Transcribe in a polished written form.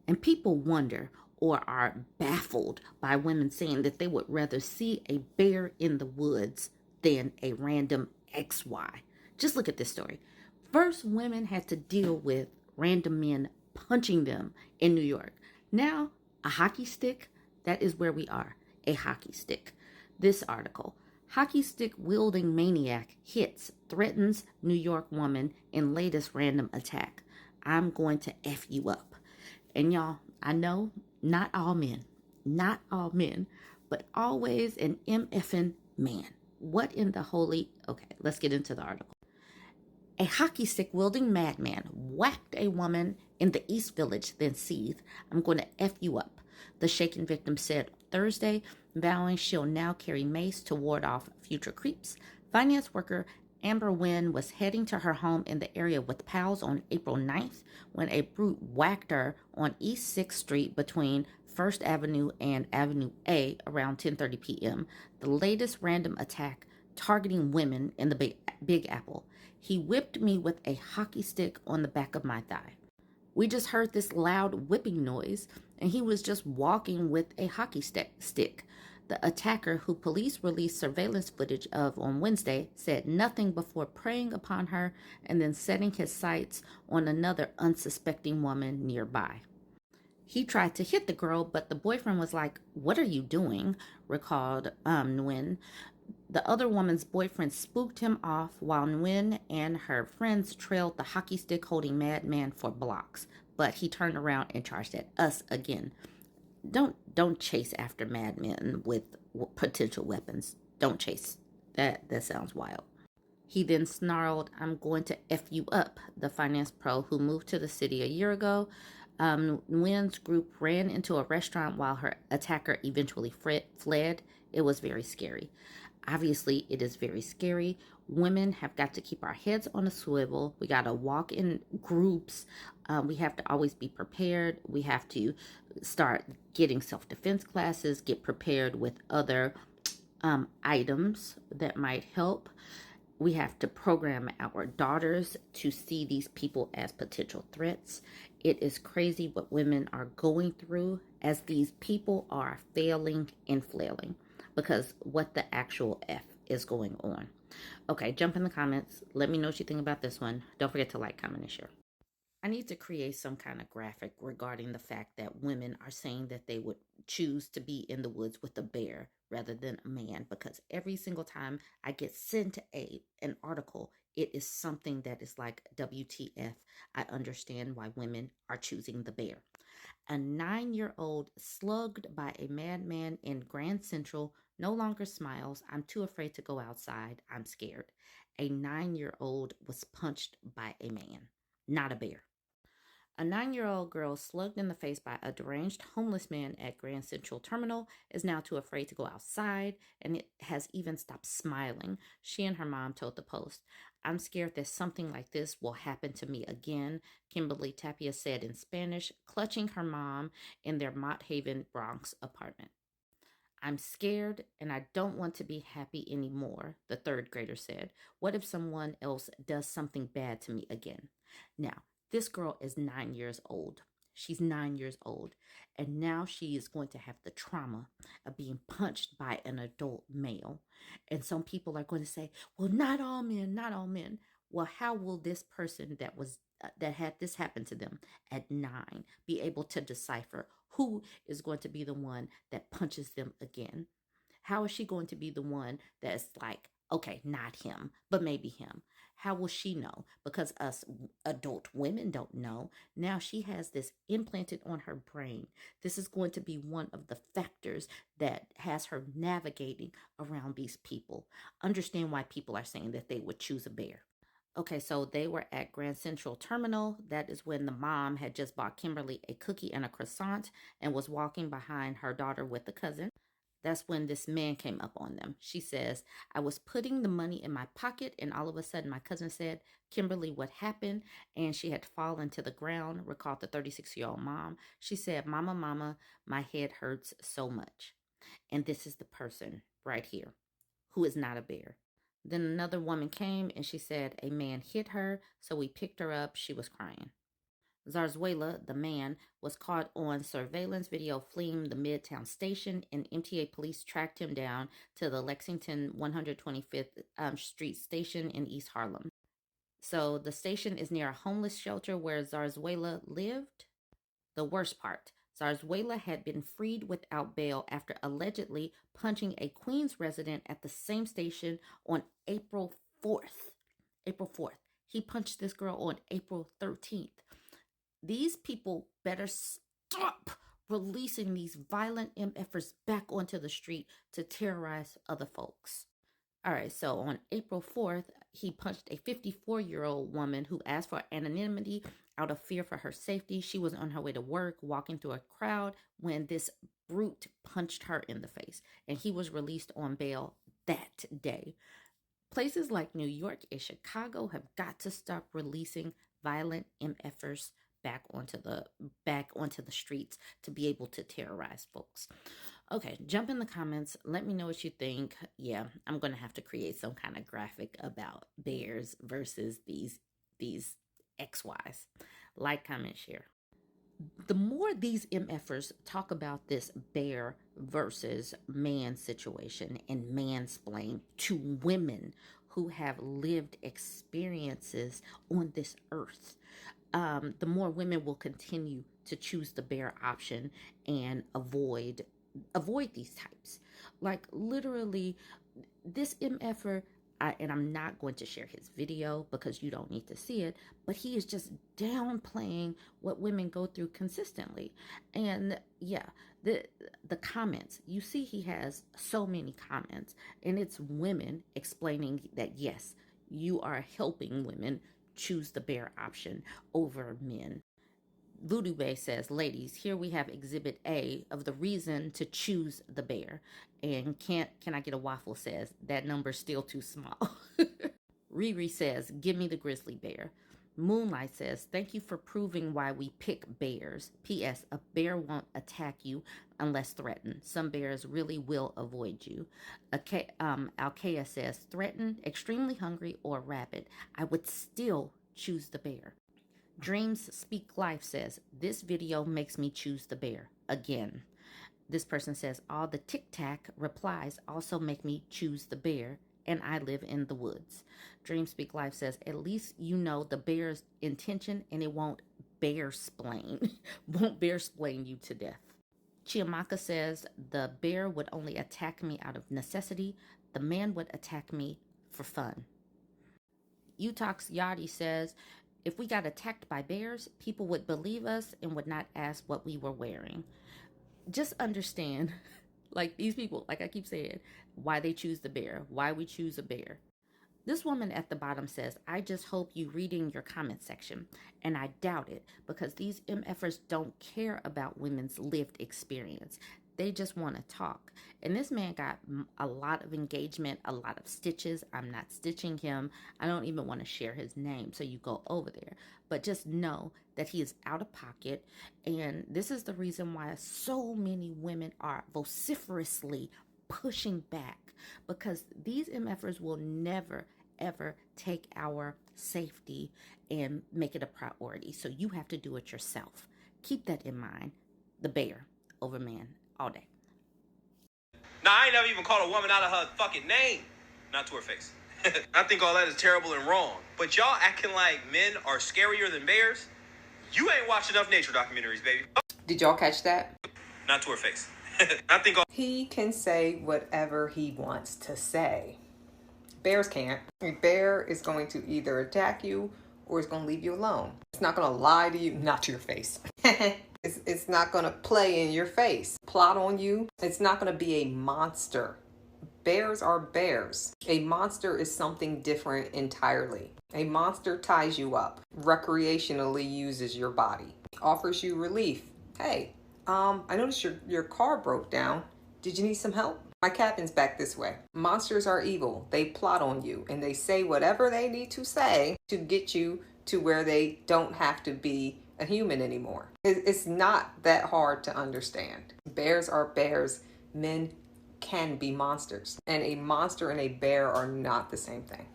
And people wonder or are baffled by women saying that they would rather see a bear in the woods than a random XY. Just look at this story. First, women had to deal with random men punching them in New York. Now, a hockey stick, that is where we are. A hockey stick. This article: hockey stick wielding maniac hits, threatens New York woman in latest random attack. I'm going to F you up. And y'all, I know not all men, but always an MFing man. What in the holy? Okay, let's get into the article. A hockey stick wielding madman whacked a woman in the East Village, then seethed, I'm going to F you up. The shaken victim said Thursday, vowing she'll now carry mace to ward off future creeps. Finance worker Amber Wynn was heading to her home in the area with pals on April 9th when a brute whacked her on East 6th Street between First Avenue and Avenue A around 10:30 p.m. The latest random attack targeting women in the Big Apple. He whipped me with a hockey stick on the back of my thigh. We just heard this loud whipping noise, and he was just walking with a hockey stick. The attacker, who police released surveillance footage of on Wednesday, said nothing before preying upon her and then setting his sights on another unsuspecting woman nearby. He tried to hit the girl, but the boyfriend was like, "What are you doing?" recalled Nguyen. The other woman's boyfriend spooked him off while Nguyen and her friends trailed the hockey stick holding madman for blocks. But he turned around and charged at us again. Don't chase after madmen with potential weapons. Don't chase. That sounds wild. He then snarled, I'm going to F you up. The finance pro who moved to the city a year ago. Nguyen's group ran into a restaurant while her attacker eventually fled. It was very scary. Obviously, it is very scary. Women have got to keep our heads on a swivel. We got to walk in groups. We have to always be prepared. We have to start getting self-defense classes, get prepared with other items that might help. We have to program our daughters to see these people as potential threats. It is crazy what women are going through as these people are failing and flailing because what the actual F is going on. Okay, jump in the comments. Let me know what you think about this one. Don't forget to like, comment, and share. I need to create some kind of graphic regarding the fact that women are saying that they would choose to be in the woods with a bear rather than a man, because every single time I get sent an article, it is something that is like WTF. I understand why women are choosing the bear. A 9-year-old slugged by a madman in Grand Central no longer smiles. I'm too afraid to go outside. I'm scared. A 9-year-old was punched by a man, not a bear. A 9-year-old girl slugged in the face by a deranged homeless man at Grand Central Terminal is now too afraid to go outside, and it has even stopped smiling. She and her mom told the Post. I'm scared that something like this will happen to me again, Kimberly Tapia said in Spanish, clutching her mom in their Mott Haven, Bronx apartment. I'm scared and I don't want to be happy anymore, the third grader said. What if someone else does something bad to me again? Now, this girl is 9 years old. She's 9 years old. And now she is going to have the trauma of being punched by an adult male. And some people are going to say, well, not all men, not all men. Well, how will this person that had this happen to them at 9 be able to decipher who is going to be the one that punches them again? How is she going to be the one that's like, okay, not him, but maybe him? How will she know? Because us adult women don't know. Now she has this implanted on her brain. This is going to be one of the factors that has her navigating around these people. Understand why people are saying that they would choose a bear. Okay, so they were at Grand Central Terminal. That is when the mom had just bought Kimberly a cookie and a croissant and was walking behind her daughter with the cousin. That's when this man came up on them. She says, I was putting the money in my pocket, and all of a sudden my cousin said, Kimberly, what happened? And she had fallen to the ground, recalled the 36-year-old mom. She said, Mama, mama, my head hurts so much. And this is the person right here who is not a bear. Then another woman came and she said a man hit her, so we picked her up. She was crying. Zarzuela, the man, was caught on surveillance video fleeing the Midtown station, and MTA police tracked him down to the Lexington 125th Street station in East Harlem. So the station is near a homeless shelter where Zarzuela lived. The worst part, Zarzuela had been freed without bail after allegedly punching a Queens resident at the same station on April 4th. April 4th. He punched this girl on April 13th. These people better stop releasing these violent MFers back onto the street to terrorize other folks. All right, so on April 4th, he punched a 54-year-old woman who asked for anonymity out of fear for her safety. She was on her way to work, walking through a crowd, when this brute punched her in the face, and he was released on bail that day. Places like New York and Chicago have got to stop releasing violent MFers back onto the streets to be able to terrorize folks. Okay, jump in the comments. Let me know what you think. Yeah, I'm gonna have to create some kind of graphic about bears versus these XYs. Like, comment, share. The more these MFers talk about this bear versus man situation and mansplain to women who have lived experiences on this earth, the more women will continue to choose the bear option and avoid these types. Like, literally, this MFer, and I'm not going to share his video because you don't need to see it, but he is just downplaying what women go through consistently. And yeah, the comments, you see he has so many comments, and it's women explaining that yes, you are helping women choose the bear option over men. Voodoo Bay says, ladies, here we have exhibit A of the reason to choose the bear. And can I get a waffle says, that number's still too small. Riri says, give me the grizzly bear. Moonlight says, thank you for proving why we pick bears. P.S. A bear won't attack you unless threatened. Some bears really will avoid you. Alkea says, threatened, extremely hungry, or rabid. I would still choose the bear. Dreams Speak Life says, this video makes me choose the bear again. This person says, all the tic-tac replies also make me choose the bear, and I live in the woods. Dream Speak Life says, at least you know the bear's intention and it won't bear-splain you to death. Chiamaka says, the bear would only attack me out of necessity. The man would attack me for fun. Utox Yadi says, if we got attacked by bears, people would believe us and would not ask what we were wearing. Just understand, like, these people, like I keep saying, why they choose the bear, why we choose a bear. This woman at the bottom says, I just hope you reading your comment section. And I doubt it, because these MFers don't care about women's lived experience. They just want to talk. And this man got a lot of engagement, a lot of stitches. I'm not stitching him. I don't even want to share his name, so you go over there. But just know that he is out of pocket. And this is the reason why so many women are vociferously pushing back, because these MFers will never, ever take our safety and make it a priority. So you have to do it yourself. Keep that in mind. The bear over man. All day. Nah, I ain't never even called a woman out of her fucking name. Not to her face. I think all that is terrible and wrong. But y'all acting like men are scarier than bears? You ain't watched enough nature documentaries, baby. Did y'all catch that? Not to her face. I think all... He can say whatever he wants to say. Bears can't. A bear is going to either attack you or it's going to leave you alone. It's not going to lie to you, not to your face. It's not going to play in your face, plot on you. It's not going to be a monster. Bears are bears. A monster is something different entirely. A monster ties you up, recreationally uses your body, offers you relief. Hey, I noticed your car broke down. Did you need some help? My cabin's back this way. Monsters are evil. They plot on you and they say whatever they need to say to get you to where they don't have to be a human anymore. It's not that hard to understand. Bears are bears. Men can be monsters. And a monster and a bear are not the same thing.